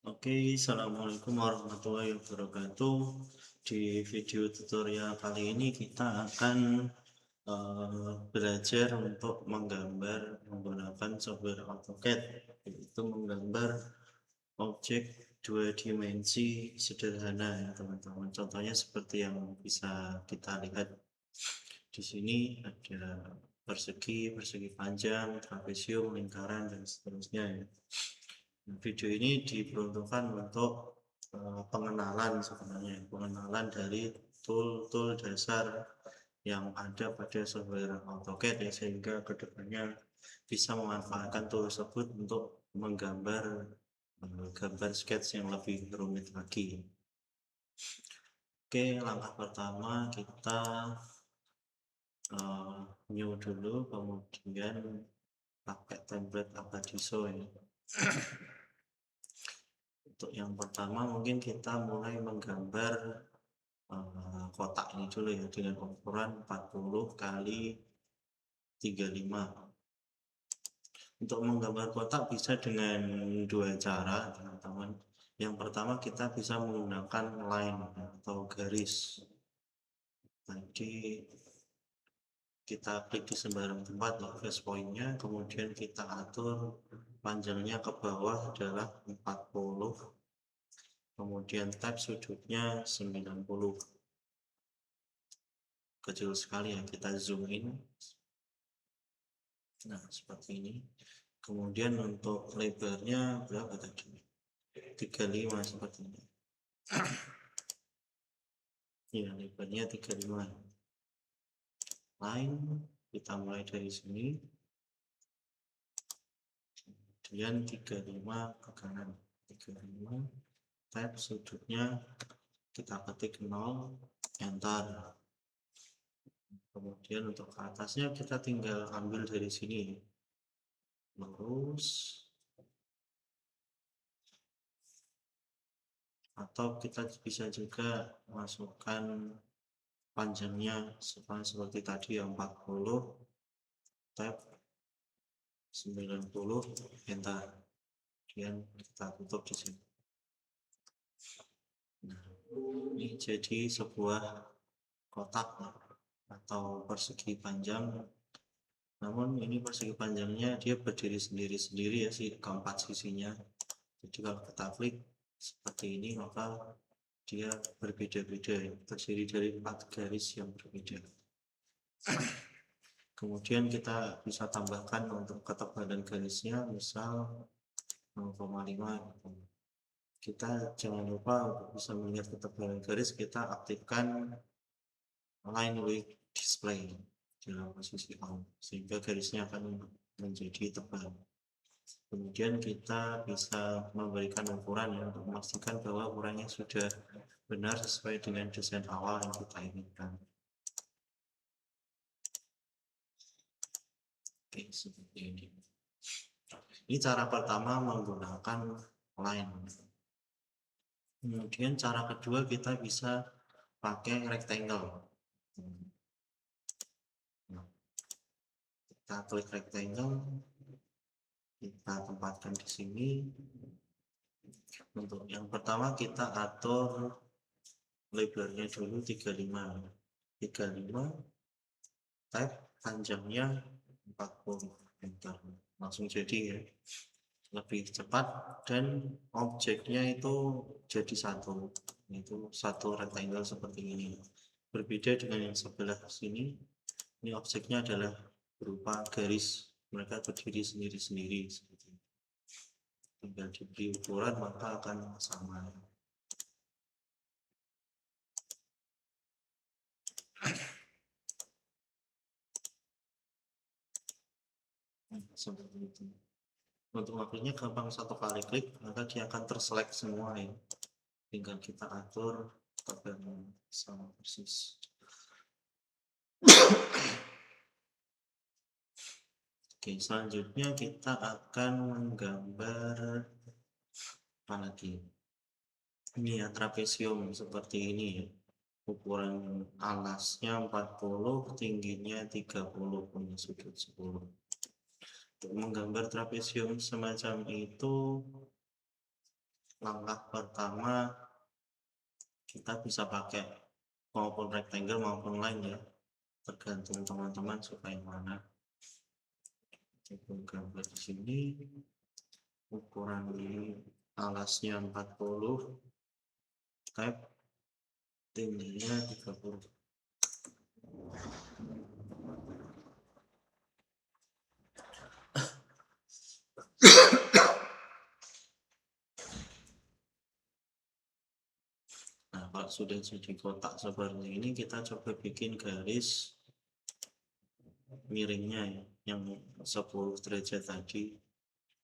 Oke, assalamualaikum warahmatullahi wabarakatuh. Di video tutorial kali ini kita akan belajar untuk menggambar menggunakan software AutoCAD, yaitu menggambar objek dua dimensi sederhana ya teman-teman. Contohnya seperti yang bisa kita lihat di sini ada persegi, persegi panjang, trapesium, lingkaran dan seterusnya ya. Video ini diperuntukkan untuk pengenalan sebenarnya, pengenalan dari tool-tool dasar yang ada pada software AutoCAD ya, sehingga kedepannya bisa memanfaatkan tool tersebut untuk menggambar gambar sketch yang lebih rumit lagi. Oke, langkah pertama kita new dulu, kemudian pakai template Abadiso ya. Untuk yang pertama mungkin kita mulai menggambar kotak ini dulu ya, dengan ukuran 40 kali 35. Untuk menggambar kotak bisa dengan dua cara teman-teman. Yang pertama kita bisa menggunakan line atau garis. Jadi kita klik di sembarang tempat ya, flash point-nya, kemudian kita atur panjangnya ke bawah adalah 40, kemudian tab sudutnya 90. Kecil sekali ya, kita zoom in. Nah, seperti ini. Kemudian untuk lebarnya berapa tadi? 35 seperti ini. Ya, lebarnya 35. Line kita mulai dari sini. Kemudian 35 ke kanan. 35. Tab sudutnya kita ketik 0, enter. Kemudian untuk ke atasnya kita tinggal ambil dari sini. Lurus. Atau kita bisa juga masukkan panjangnya seperti tadi yang 40, tab 90, enter. Kemudian kita tutup di sini. Nah, ini jadi sebuah kotak atau persegi panjang. Namun ini persegi panjangnya dia berdiri sendiri-sendiri ya, keempat sisinya. Jadi kalau kita klik seperti ini maka dia berbeda-beda, terdiri dari 4 garis yang berbeda. Kemudian kita bisa tambahkan untuk ketebalan garisnya, misal 0,5. Kita jangan lupa untuk bisa melihat ketebalan garis, kita aktifkan line width display dalam posisi on, sehingga garisnya akan menjadi tebal. Kemudian kita bisa memberikan ukuran ya, untuk memastikan bahwa ukurannya sudah benar sesuai dengan desain awal yang kita inginkan. Oke, seperti ini. Ini cara pertama menggunakan line. Kemudian cara kedua kita bisa pakai rectangle. Kita klik rectangle, kita tempatkan di sini. Untuk yang pertama kita atur lebarnya dulu 35. 35, tab panjangnya 40, enter. Langsung jadi ya, lebih cepat, dan objeknya itu jadi satu, itu satu rectangle seperti ini. Berbeda dengan yang sebelah sini, ini objeknya adalah berupa garis, mereka berdiri sendiri-sendiri seperti ini. Tinggal diberi ukuran maka akan sama. Seperti itu. Untuk waktunya gampang, satu kali klik maka dia akan terselect semua ya. Tinggal kita atur tebalnya sama persis. Oke, selanjutnya kita akan menggambar apa lagi? Ini ya, trapesium seperti ini ya. Ukuran alasnya 40, tingginya 30, punya sudut 10. Untuk menggambar trapesium semacam itu, langkah pertama kita bisa pakai maupun rectangle maupun line ya, tergantung teman-teman suka yang mana. Kita gambar di sini ukuran alasnya 40, type tingginya 30. Nah, kalau sudah jadi kotak seperti ini, kita coba bikin garis miringnya ya, yang 10 derajat tadi.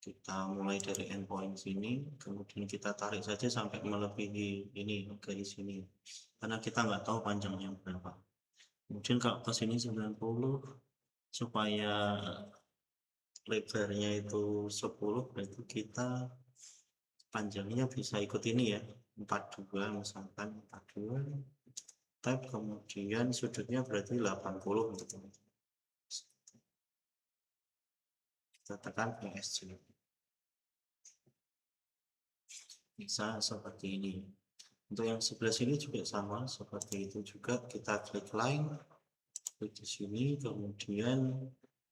Kita mulai dari endpoint sini, kemudian kita tarik saja sampai melebihi ini, garis ini. Karena kita nggak tahu panjangnya berapa. Kemudian kalau ke sini 90, supaya lebarnya itu 10, berarti kita panjangnya bisa ikut ini ya, 42 misalkan, 42 tab, kemudian sudutnya berarti 80 gitu. Kita tekan ESC, bisa seperti ini. Untuk yang sebelah sini juga sama seperti itu juga, kita klik line, klik di sini, kemudian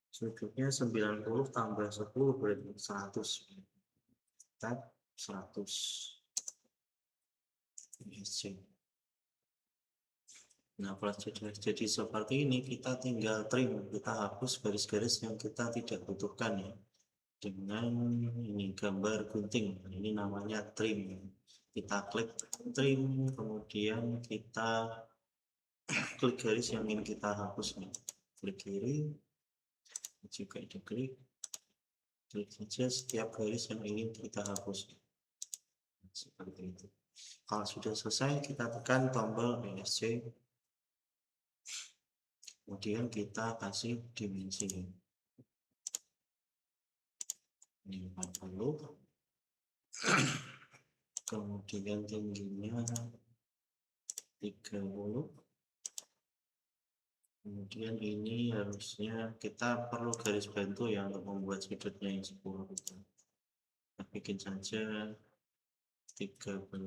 sudutnya 90 tambah 10 berarti 100, tab 100 ESC. Nah, kalau jadi seperti ini, kita tinggal trim, kita hapus garis-garis yang kita tidak butuhkan ya, dengan ini gambar gunting. Ini namanya trim. Kita klik trim, kemudian kita klik garis yang ingin kita hapus nih. Klik kiri, juga diklik, klik saja setiap garis yang ingin kita hapus. Seperti itu. Kalau sudah selesai, kita tekan tombol ESC. Kemudian kita kasih dimensi. Ini 40. Kemudian tingginya 30. Kemudian ini harusnya kita perlu garis bantu ya untuk membuat sudutnya yang 10 gitu. Kita bikin saja 13,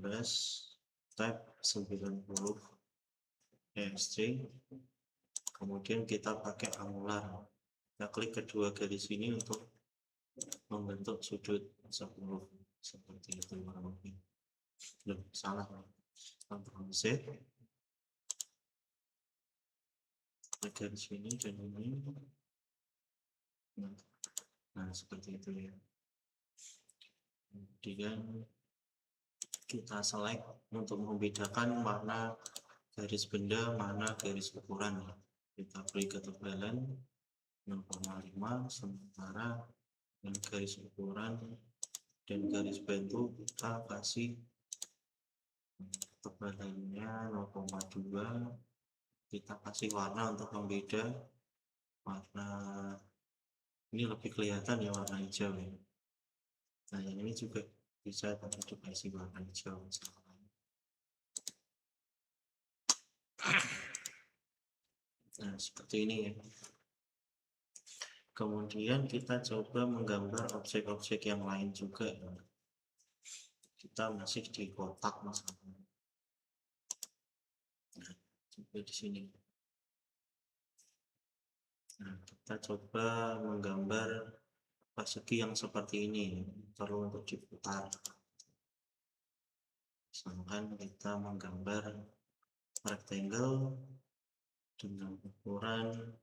tab 90 ESC. Kemudian kita pakai angular. Kita klik kedua garis ini untuk membentuk sudut 10 seperti itu kurang lebih. Loh, salah. Ctrl Z. Garis ini dan ini. Nah, seperti itu ya. Kemudian kita select untuk membedakan mana garis benda, mana garis ukuran. Kita beri ketebalan 0,5, sementara yang garis ukuran dan garis bantu kita kasih ketebalannya 0,2. Kita kasih warna untuk membeda. Warna ini lebih kelihatan ya, warna hijau ya. Nah, yang ini juga bisa tapi dikasih warna hijau misalkan. Nah, seperti ini ya. Kemudian kita coba menggambar objek-objek yang lain juga. Kita masih di kotak misalnya. Nah, coba di sini. Nah, kita coba menggambar persegi yang seperti ini, perlu untuk diputar. Misalkan kita menggambar rectangle dengan ukuran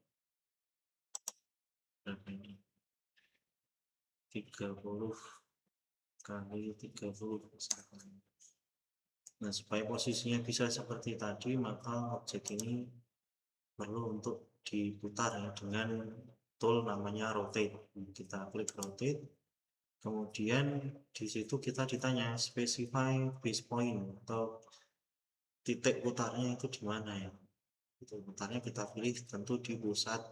berapa ini? 30 kali 30 misalkan. Nah, supaya posisinya bisa seperti tadi, maka objek ini perlu untuk diputar ya, dengan tool namanya rotate. Kita klik rotate, kemudian di situ kita ditanya specify base point atau titik putarnya itu di mana ya. Titik putarnya kita pilih tentu di pusat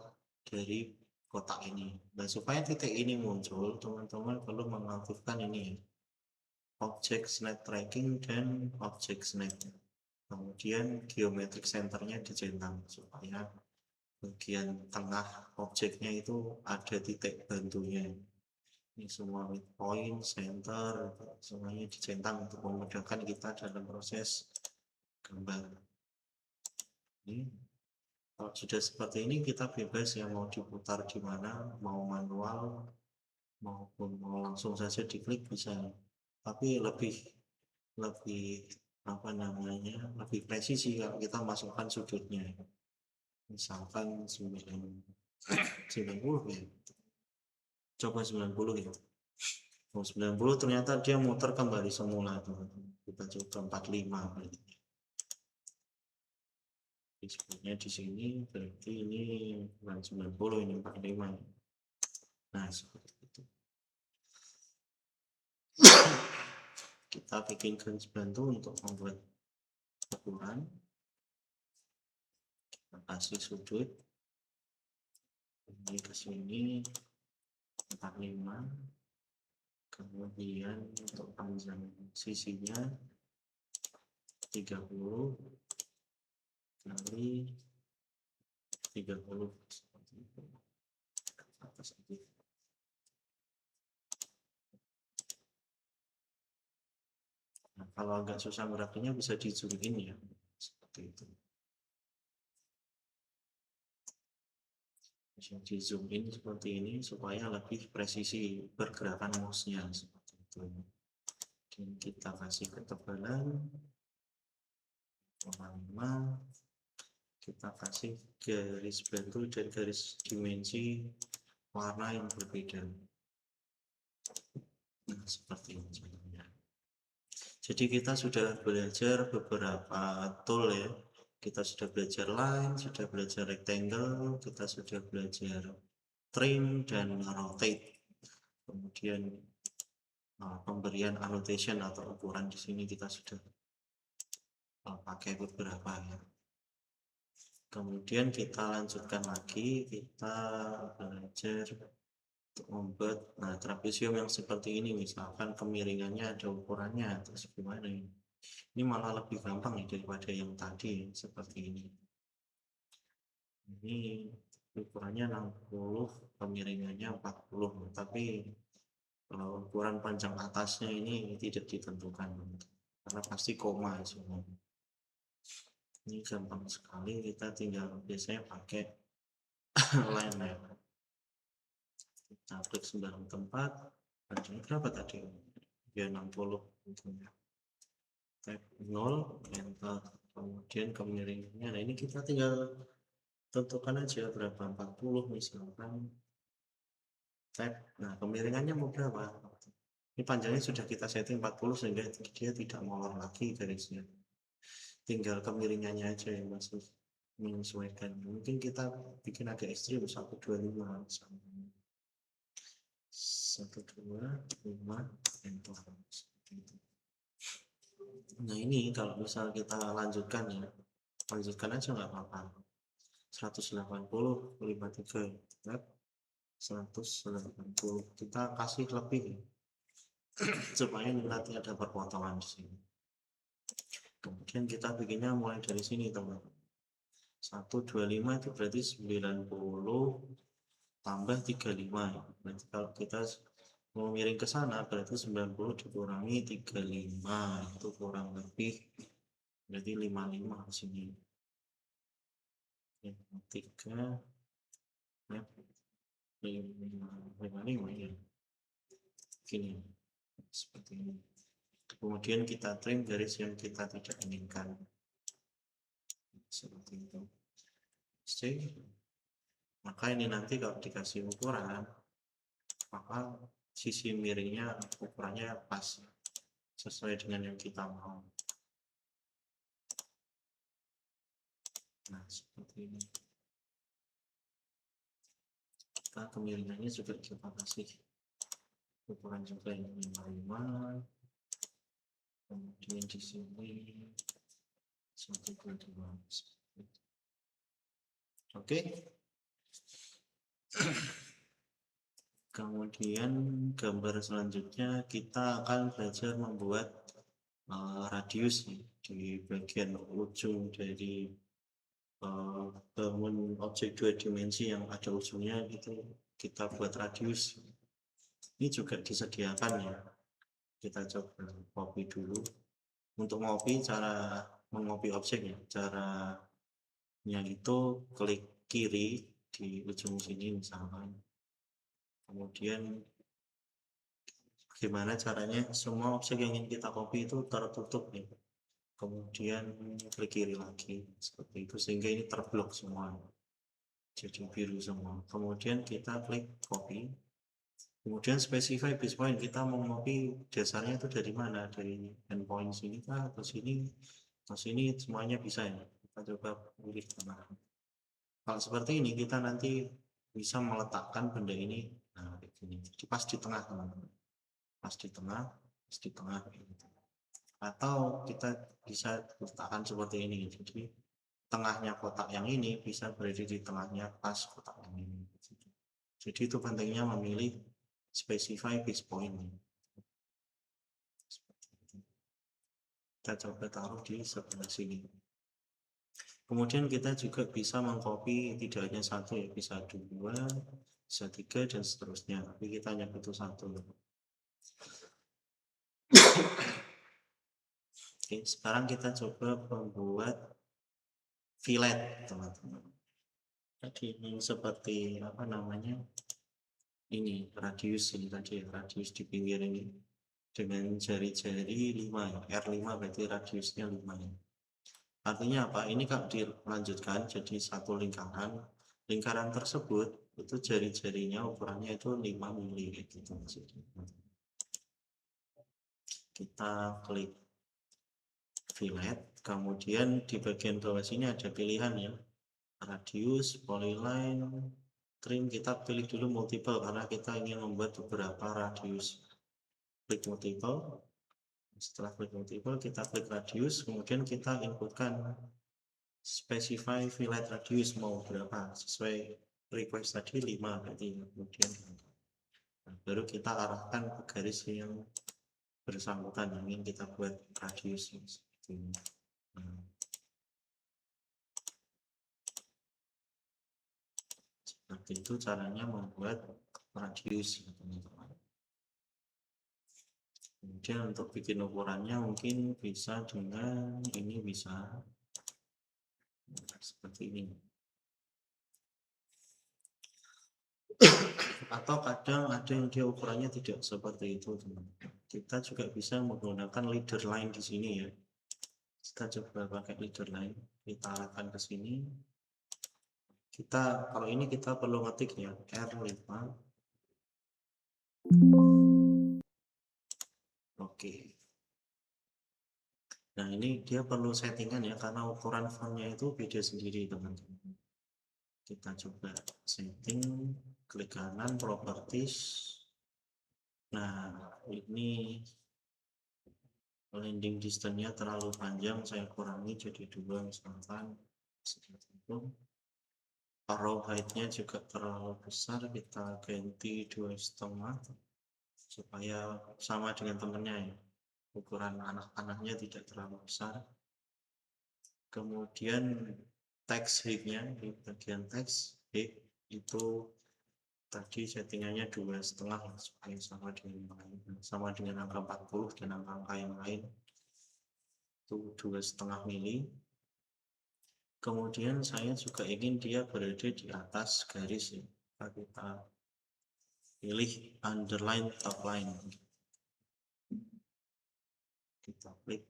dari kotak ini. Nah, supaya titik ini muncul, teman-teman perlu mengaktifkan ini ya, object snap tracking dan object snap. Kemudian geometric centernya dicentang supaya bagian tengah objeknya itu ada titik bantunya. Ini semua midpoint, center, semuanya dicentang untuk memudahkan kita dalam proses gambar. Ini kalau sudah seperti ini kita bebas ya, mau diputar di mana, mau manual maupun mau langsung saja diklik bisa, tapi lebih lebih apa namanya, lebih presisi kalau kita masukkan sudutnya, misalkan 90 ya, coba 90 ya. 90 ternyata dia muter kembali semula tuh. Kita coba 45 berarti. Sebenarnya di sini berarti ini bukan 90, ini 45. Nah, seperti itu. Kita bikin garis bantu untuk membuat ukuran. Kita kasih sudut. Ini ke sini 45. Kemudian untuk panjang sisinya 30 kali 30 seperti itu. Atas aja. Nah, kalau agak susah merapinya bisa di zoom in ya, seperti itu. Bisa di zoom in seperti ini supaya lebih presisi pergerakan mouse-nya seperti itu. Dan kita kasih ketebalan 5, kita kasih garis bantu dan garis dimensi warna yang berbeda. Nah, seperti ini contohnya. Jadi kita sudah belajar beberapa tool ya. Kita sudah belajar line, sudah belajar rectangle, kita sudah belajar trim dan rotate. Kemudian pemberian annotation atau ukuran di sini kita sudah pakai beberapa ya. Kemudian kita lanjutkan lagi, kita belajar untuk membuat trapesium yang seperti ini, misalkan kemiringannya ada ukurannya, terus gimana ini? Ini malah lebih gampang ya daripada yang tadi seperti ini. Ini ukurannya 60, kemiringannya 40, tapi ukuran panjang atasnya ini tidak ditentukan karena pasti koma semua. Ini gampang sekali, kita tinggal biasanya pakai line map. Kita klik sembarang tempat, panjangnya berapa tadi? Ya 60 tentunya. Tab 0, enter, kemudian kemiringannya. Nah ini kita tinggal tentukan aja berapa, 40 misalkan. Tab, nah kemiringannya mau berapa? Ini panjangnya sudah kita setting 40 sehingga dia tidak molor lagi garisnya. Tinggal kemiringannya aja yang masih menyesuaikan. Mungkin kita bikin agak ekstrim 125 misalnya. 125 enter. Nah ini kalau misal kita lanjutkan ya, lanjutkan aja nggak apa-apa. 180 53 180 kita kasih lebih supaya nanti ada perpotongan di sini. Kemudian kita bikinnya mulai dari sini teman-teman. 125 itu berarti 90 tambah 35 ya. Berarti kalau kita mau miring ke sana berarti 90 dikurangi 35 itu kurang lebih berarti 55 di sini. 3 ya, 55 ya. Gini seperti ini. Kemudian kita trim garis yang kita tidak inginkan seperti itu. Save. Maka ini nanti kalau dikasih ukuran, maka sisi miringnya ukurannya pas sesuai dengan yang kita mau. Nah seperti ini. Kita kemiringannya juga kita kasih ukuran juga yang 55. Kemudian di sini 122. Oke. Kemudian gambar selanjutnya kita akan belajar membuat radius di bagian ujung dari bangun objek 2 dimensi yang ada ujungnya itu kita buat radius. Ini juga disediakan ya. Kita coba copy dulu. Untuk ngopi, cara mengopi objeknya, caranya itu klik kiri di ujung sini misalkan. Kemudian gimana caranya semua objek yang ingin kita copy itu tertutup nih. Kemudian klik kiri lagi seperti itu sehingga ini terblok semua. Jadi biru semua. Kemudian kita klik copy. Kemudian specify base point, kita mau copy dasarnya itu dari mana, dari endpoint sini kah atau sini, semuanya bisa ya. Kita coba pilih tengah. Kalau seperti ini kita nanti bisa meletakkan benda ini, nah begini. Jadi pas di tengah teman-teman, pas di tengah, gitu. Atau kita bisa letakkan seperti ini. Jadi tengahnya kotak yang ini bisa berada di tengahnya pas kotak yang ini. Jadi itu pentingnya memilih specify base point. Kita coba taruh di sebelah sini. Kemudian kita juga bisa mengcopy tidak hanya satu ya, bisa dua, bisa tiga dan seterusnya. Tapi kita hanya butuh satu. Oke, sekarang kita coba membuat fillet, teman-teman. Tadi ini seperti apa namanya? Ini radius ini tadi, radius di pinggir ini dengan jari-jari 5 ya. R5 berarti radiusnya 5 ya. Artinya apa? Ini kalau dilanjutkan jadi satu lingkaran. Lingkaran tersebut itu jari-jarinya ukurannya itu 5 mili gitu maksudnya. Kita klik fillet, kemudian di bagian bawah sini ada pilihan ya. Radius, polyline, trim, kita pilih dulu multiple karena kita ingin membuat beberapa radius. Klik multiple. Setelah klik multiple, kita klik radius, kemudian kita inputkan specify fillet radius mau berapa sesuai request tadi 5 berarti. Kemudian baru kita arahkan ke garis yang bersangkutan yang ingin kita buat radius seperti ini. Seperti itu caranya membuat radius teman-teman. Kemudian untuk bikin ukurannya mungkin bisa dengan ini, bisa seperti ini. Atau kadang ada yang dia ukurannya tidak seperti itu, teman-teman. Kita juga bisa menggunakan leader line di sini ya. Kita coba pakai leader line, kita arahkan ke sini. Kita kalau ini kita perlu ngetik ya R5. Oke. Nah ini dia perlu settingan ya karena ukuran fontnya itu beda sendiri teman-teman. Kita coba setting, klik kanan properties. Nah ini landing distance-nya terlalu panjang, saya kurangi jadi 2 misalkan seperti itu. Row height-nya juga terlalu besar, kita ganti 2,5 supaya sama dengan temennya ya, ukuran anak-anaknya tidak terlalu besar. Kemudian text height-nya di bagian text height itu tadi settingannya 2,5 supaya sama dengan angka 40 dan angka yang lain itu 2,5 mili. Kemudian saya juga ingin dia berada di atas garis ya. Kita pilih underline top line. Kita klik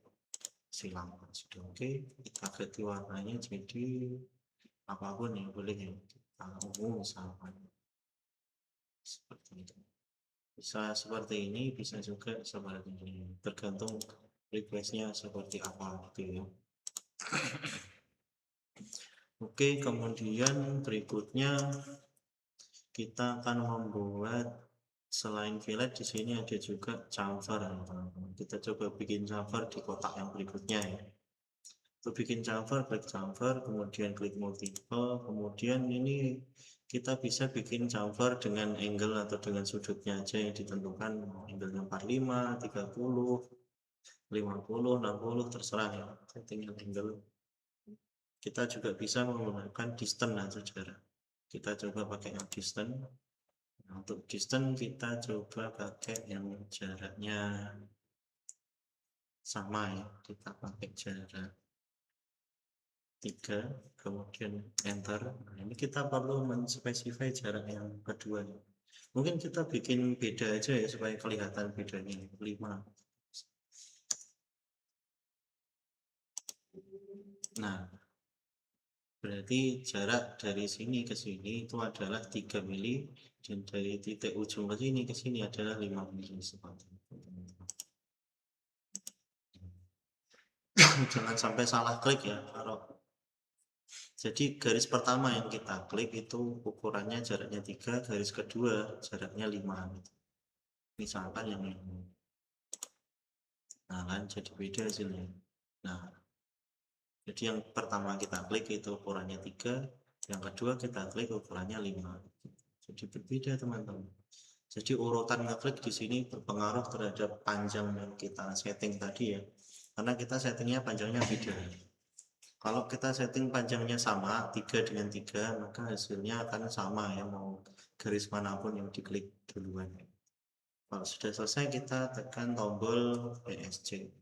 silang sudah oke. Kita ganti warnanya jadi apapun yang boleh ya. Kita ungu misalkan seperti itu. Bisa seperti ini, bisa juga seperti ini. Tergantung requestnya seperti apa gitu ya. Oke, kemudian berikutnya kita akan membuat selain fillet di sini ada juga chamfer ya teman-teman. Kita coba bikin chamfer di kotak yang berikutnya ya. Untuk bikin chamfer, klik chamfer, kemudian klik multiple, kemudian ini kita bisa bikin chamfer dengan angle atau dengan sudutnya aja yang ditentukan, angle-nya 45, 30, 50, 60 terserah ya, setting angle. Kita juga bisa menggunakan distance atau jarak. Kita coba pakai yang distance. Nah, untuk distance kita coba pakai yang jaraknya sama ya, kita pakai jarak 3, kemudian enter. Nah, ini kita perlu menspesify jarak yang kedua. Mungkin kita bikin beda aja ya supaya kelihatan bedanya 5. Nah, berarti jarak dari sini ke sini itu adalah 3 mili dan dari titik ujung ke sini adalah 5 mili seperti itu. Jangan sampai salah klik ya. Jadi garis pertama yang kita klik itu ukurannya jaraknya 3, garis kedua jaraknya 5. Misalkan yang ini. Nah kan jadi beda hasilnya. Nah, jadi yang pertama kita klik itu ukurannya 3, yang kedua kita klik ukurannya 5. Jadi berbeda teman-teman. Jadi urutan ngeklik di sini berpengaruh terhadap panjang yang kita setting tadi ya. Karena kita settingnya panjangnya beda. Kalau kita setting panjangnya sama 3 dengan 3, maka hasilnya akan sama ya, mau garis manapun yang diklik duluan. Kalau sudah selesai kita tekan tombol ESC.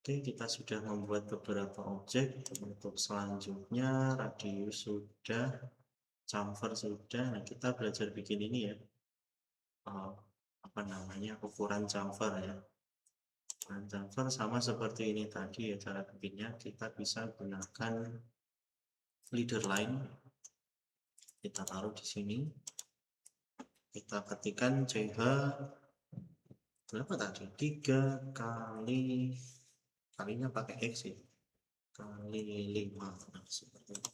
Oke, kita sudah membuat beberapa objek. Untuk selanjutnya radius sudah, chamfer sudah. Nah, kita belajar bikin ini ya. Apa namanya? Ukuran chamfer ya. Ukuran chamfer sama seperti ini tadi ya, cara bikinnya kita bisa gunakan leader line. Kita taruh di sini. Kita ketikkan CH berapa tadi? 3 kali, kalinya pakai X ya, kali 5. Nah, seperti itu.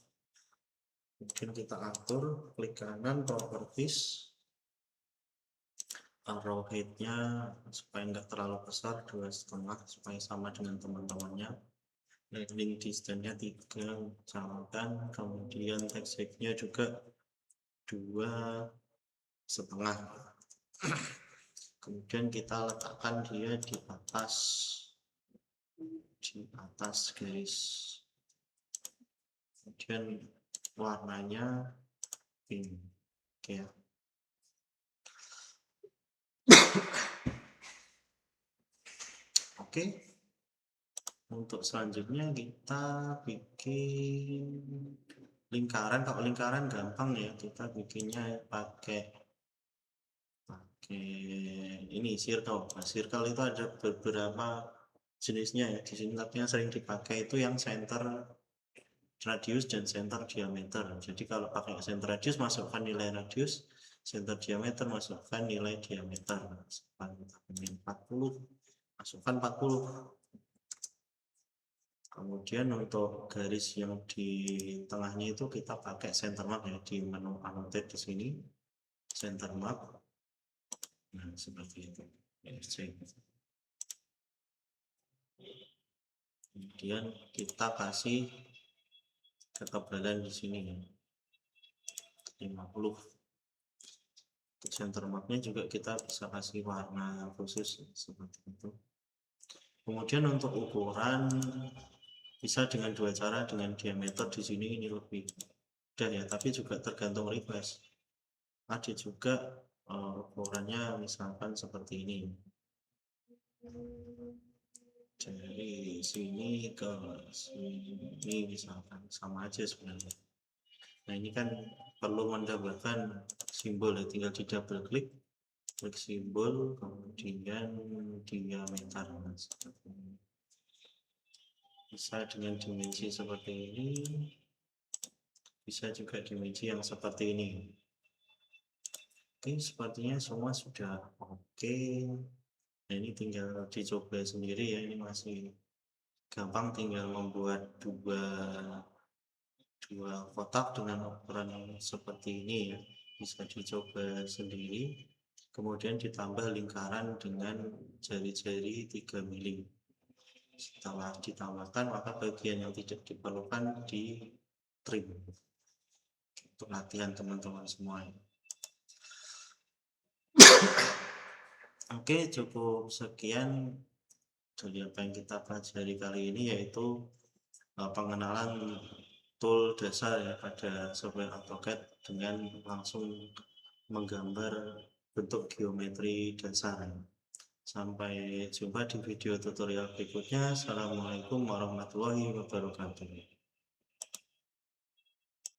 Kemudian kita atur, klik kanan, properties, arrowhead-nya supaya enggak terlalu besar, 2,5 supaya sama dengan teman-temannya. Landing distance-nya 3, misalkan. Kemudian text-nya juga 2,5. Kemudian kita letakkan dia di atas garis. Kemudian warnanya pink. Oke. Oke. Untuk selanjutnya kita bikin lingkaran. Kalau lingkaran gampang ya, kita bikinnya pakai ini circle. Nah, circle itu ada beberapa jenisnya ya. Di sini tapi yang sering dipakai itu yang center radius dan center diameter. Jadi kalau pakai center radius masukkan nilai radius, center diameter masukkan nilai diameter. Masukkan 40, masukkan 40. Kemudian untuk garis yang di tengahnya itu kita pakai center map ya, di menu annotate di sini center map. Nah, seperti itu. Kemudian kita kasih ketebalan di sini ya, 50. Untuk center mapnya juga kita bisa kasih warna khusus seperti itu. Kemudian untuk ukuran bisa dengan dua cara, dengan diameter di sini ini lebih mudah ya, tapi juga tergantung request. Ada juga ukurannya misalkan seperti ini. Dari sini ke sini misalkan sama aja sebenarnya. Nah, ini kan perlu mendapatkan simbol ya, tinggal di double klik simbol, kemudian diameter. Bisa dengan dimensi seperti ini, bisa juga dimensi yang seperti ini. Oke, sepertinya semua sudah oke. Nah, ini tinggal dicoba sendiri ya, ini masih gampang, tinggal membuat dua kotak dengan ukuran seperti ini ya, bisa dicoba sendiri. Kemudian ditambah lingkaran dengan jari-jari 3 mili. Setelah ditambahkan maka bagian yang tidak diperlukan di trim. Untuk latihan teman-teman semua. Oke, cukup sekian dari apa yang kita pelajari kali ini, yaitu pengenalan tool dasar ya pada software AutoCAD dengan langsung menggambar bentuk geometri dasar. Sampai jumpa di video tutorial berikutnya. Assalamualaikum warahmatullahi wabarakatuh.